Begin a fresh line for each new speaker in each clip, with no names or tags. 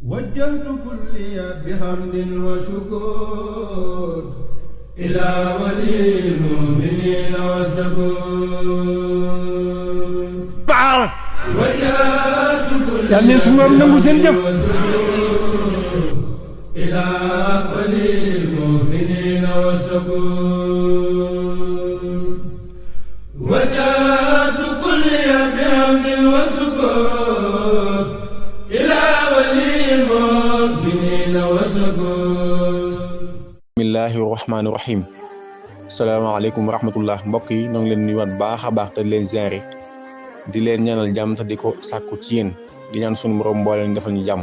وجهت كلي بحمد وشكر إلى ولي المؤمنين والسكون وجهت كلي بحمد وشكر إلى ولي المؤمنين والسكون وجهت كلي بحمد وشكر
bismillahi rahmaani rahim asalaamaaleykum wa rahmatullah mbokk yi ñoo ngi leen nuyuwaat baax a baax te di leen ziare di leen ñaanal jàmm te di ko sàkku ci yéen di ñaan sunu borom mbooleen defal ñu jàmm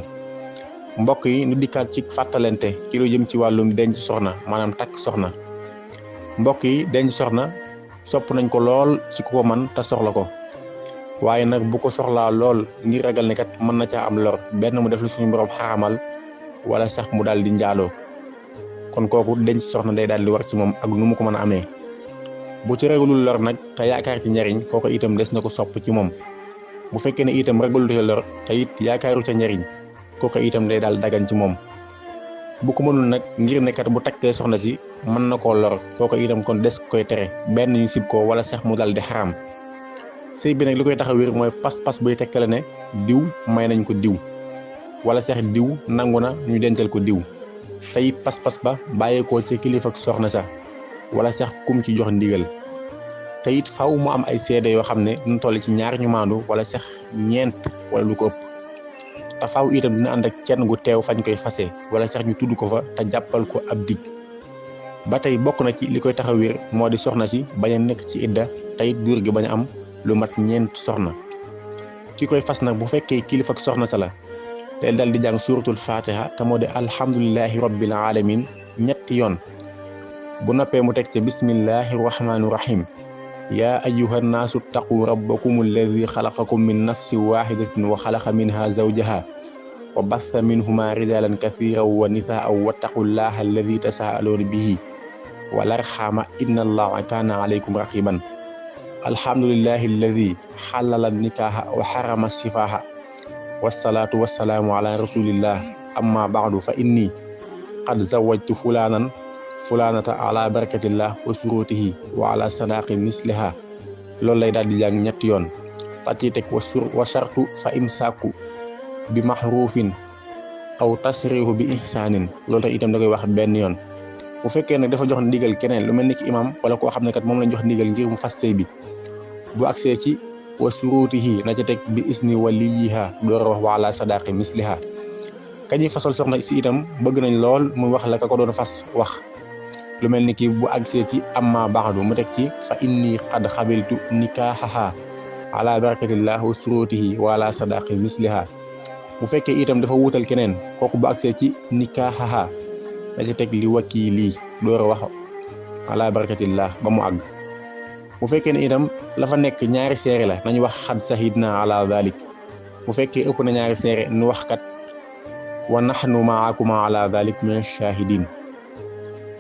mbokk yi nu dikkaat ci fàttalente ci lu jëm ci wàllum denc soxna maanaam takk soxna mbokk yi denc soxna sopp nañ ko lool ci ku ko man te soxla ko waaye nag bu ko soxlaa lool ngir ragal ne kat mën na caa am lor benn mu def lu suñu borom xaramal wala sax mu daal di njaaloo kon kooku denc soxna day daal di war ci moom ak nu mu ko mën a amee bu ci ragalul lor nag te yaakaar ci njariñ kooku itam des na ko sopp ci moom bu fekkee ne itam ragalul ci lor te it yaakaaru ca njariñ kooku itam day daal dagan ci moom bu ko mënul nag ngir ne kat bu takkee soxna si mën na koo lor kooku itam kon des koy tere benn ñu sib ko wala sax mu daal di xaram sëy bi nag li koy tax a wér mooy pas-pas buy tekkale ne diw may nañ ko diw wala sax diw nangu na ñu dencal ko diw te it pas-pas ba bàyyeekoo ci kilifa ak soxna sa wala sax kum ci jox ndigal te it faaw mu am ay seede yoo xam ne ñu toll ci ñaar ñu maandu wala sax ñeent wala lu ko ëpp te faaw itam dina ànd ak kenn gu teew fañ koy fase wala sax ñu tudd ko fa te jàppal ko ab dig ba tey bokk na ci li koy tax a wér moo di soxna si bañ a nekk ci idda te it góor gi bañ a am lu mat ñeent soxna ki koy fas nag bu fekkee kilifa ak soxna sa la te dal di jàng suuratul fatiha te moo di alhamdulillahi rabbil alamin ñetti yoon bu noppee mu teg ca bismillahi rahmaani rahim yaa ayyuhan naasu ttaqu rabbakum alladi xalaqakum min nafsin waxidatin wa xalaqa minha zawjaha wa batha minhuma rijalan kathiran wa nisaan wattaqullaha alladi tasaaluuna bihi wal arxama inna allaha kaana alaykum raqiban alhamdulillahi alladi xalala nikaaha wa xarama sifaaha wasalaatu wasalaamu ala rasulillah amma baadu fa inni qad zawajtu fulaanata ala barakatillah wa surutihi wa ala sadaqi misliha loolu lay daal di jàng ñetti yoon ta ci teg wa shartu fa imsaaku bi maxruufin aw tasrihu bi ihsaanin loolu tax itam da koy wax benn yoon bu fekkee nag dafa jox ndigal keneen lu mel ni ki imam wala koo xam ne kat moom lañ jox ndigal ngir mu fas sëy bi bu agsee ci wa surutihi na ca teg bi isni waliyiha door a wax waala sadaqi misliha kañuy fasal soxna si itam bëgg nañ lool muy wax la ka ko doon fas wax lu mel ni ki bu agsee ci amma baxdu mu teg ci fa inni qad xabiltu nikaahaha ala barakatillah wa surutihi waala sadaqi misliha bu fekkee itam dafa wuutal keneen kooku bu agsee ci nikaahaha na ca teg li wakili door a wax ala barakatillah ba mu àgg bu fekkee ne itam la fa nekk ñaari seere la nañu wax xad sahidna ala dalik bu fekkee ëpp na ñaari seere nu wax kat wa nahnu maakuma ala dalik min shahidin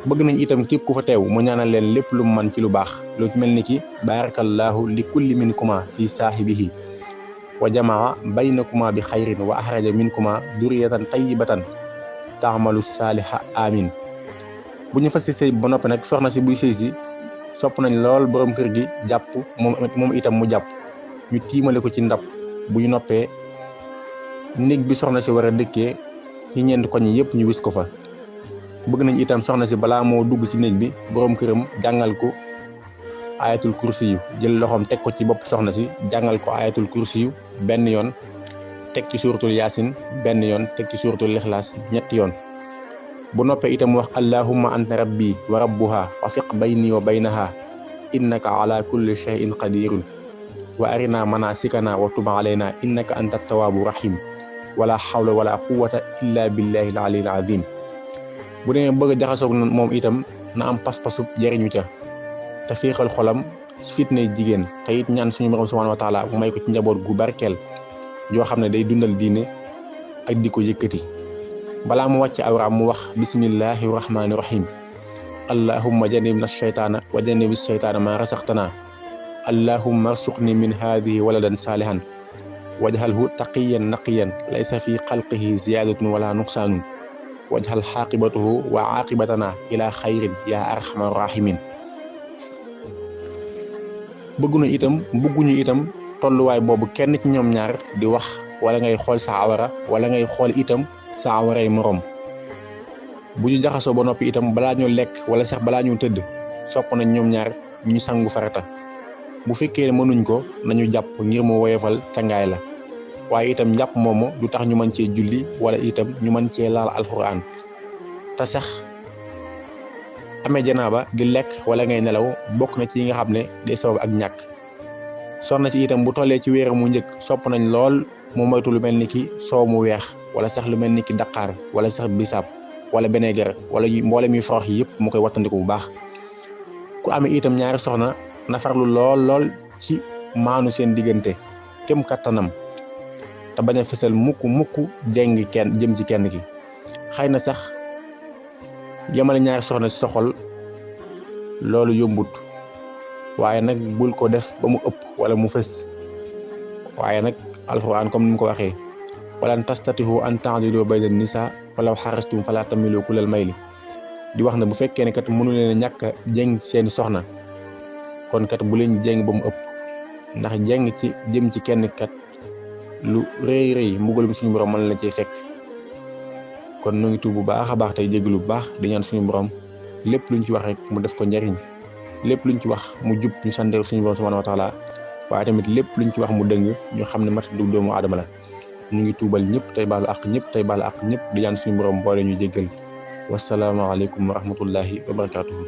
bëgg nañ itam képp ku fa teew mu ñaanal leen lépp lu mu man ci lu baax lu mel ni ki barakallahu li kulli minkuma fi saahibihi wa jamaa baynakuma bi xayrin wa axraja minkuma duriyatan tayyibatan taamalu saaliha amin bu ñu fas si sëy ba noppi nag soxna si buy sëy si sopp nañ lool borom kër gi jàpp moom itam mu jàpp ñu tiimale ko ci ndab bu ñu noppee néeg bi soxna si war a dëkkee ci ñeent koñ yëpp ñu wis ko fa bëgg nañ itam soxna si balaa moo dugg ci néeg bi borom këram jàngal ko ayatul kursi yu jël loxoom teg ko ci bopp soxna si jàngal ko ayatul kursi yu benn yoon teg ci suuratul yaasin benn yoon teg ci suuratul lixlaas ñetti yoon bu noppee itam wax allahumma anta rabbi wa rabbuha wafiq bayni wa baynaha innaka ala kulli shay'in qadirun wa arina manasikana wa tub alayna innaka anta tawaabu rahim wala hawla wala quwwata illa billahi al aliyyil azim bu demee bëgg a jaxasoog moom itam na am pas-pasub jariñu ca te féexal xolam fitne jigéen te it ñaan suñu borom subhanahu wa taala may ko ci njaboot gu barkeel yoo xam ne day dundal diine ak di ko yëkkati balaa mu wàcc awraam mu wax bismillahi rahmaani rahim allahumma jannibna shaytaana wa jannibi shaytaana ma rasaqtana allahumma arsuqni min haadihi waladan saalihan wajhalhu taqiyan naqiyan laysa fi xalqihi ziyadatun wala nuqsaanun wajhal xaaqibatuhu wa aaqibatana ila xayrin yaa arhamar rahimin. bëgguñu itam tolluwaay boobu kenn ci ñoom ñaar di wax wala ngay xool sa awara wala ngay xool itam sa awaray moroom. bu ñu jaxasoo ba noppi itam balaa ñu lekk wala sax balaa ñu tëdd sopp nañ ñoom ñaar ñu sangu farata. bu fekkee ne mënuñ ko nañu jàpp ngir mu woyofal cangaay la waaye itam njàpp moomu du tax ñu mën cee julli wala itam ñu mën cee laal alxuraan. te sax amee janaaba di lekk wala ngay nelaw bokk na ci yi nga xam ne day sabab ak ñàkk. soxna si itam bu tollee ci wéeram mu njëkk sopp nañ lool mu moytu lu mel ni ki soow mu weex wala sax lu mel ni ki daqaar wala sax bisaab wala benegar wala mboole mi forox yi yëpp mu koy wattandiku bu baax. ku amee itam ñaari soxna na farlu lool ci maanu seen diggante kem kattanam te bañ a fesal mukk jeng kenn jëm ci kenn ki. xëy na sax yemale ñaari soxna ci soxol loolu yombut waaye nag bul ko def ba mu ëpp wala mu fës. waaye nag alxuraan comme ni mu ko waxee walan tastatihu an ta'dilu bayna nisa walaw xarastum fala tamilu kullal mayli di wax ne bu fekkee ne kat mënu leen a ñàkk a jeng seeni soxna kon kat bu leen jeng ba mu ëpp ndax jeng ci jëm ci kenn kat lu rëy mbugalum suñu borom mën la cee fekk. kon nu ngi tuub bu baax a baax tey jégalu bu baax di ñaan suñu borom lépp luñ ci wax rek mu def ko njariñ lépp luñ ci wax mu jub ñu sante suñu borom subhanahu wa taala waaye tamit lépp luñ ci wax mu dëng ñu xam ne mat du doomu aadama la. ñu ngi tuubal ñëpp tey baalu àq ñëpp tey baalu àq ñëpp di ñaan suñu borom boole ñu jéggal. wasalaamaaleykum wa rahmatullahi wa barakaatuhu.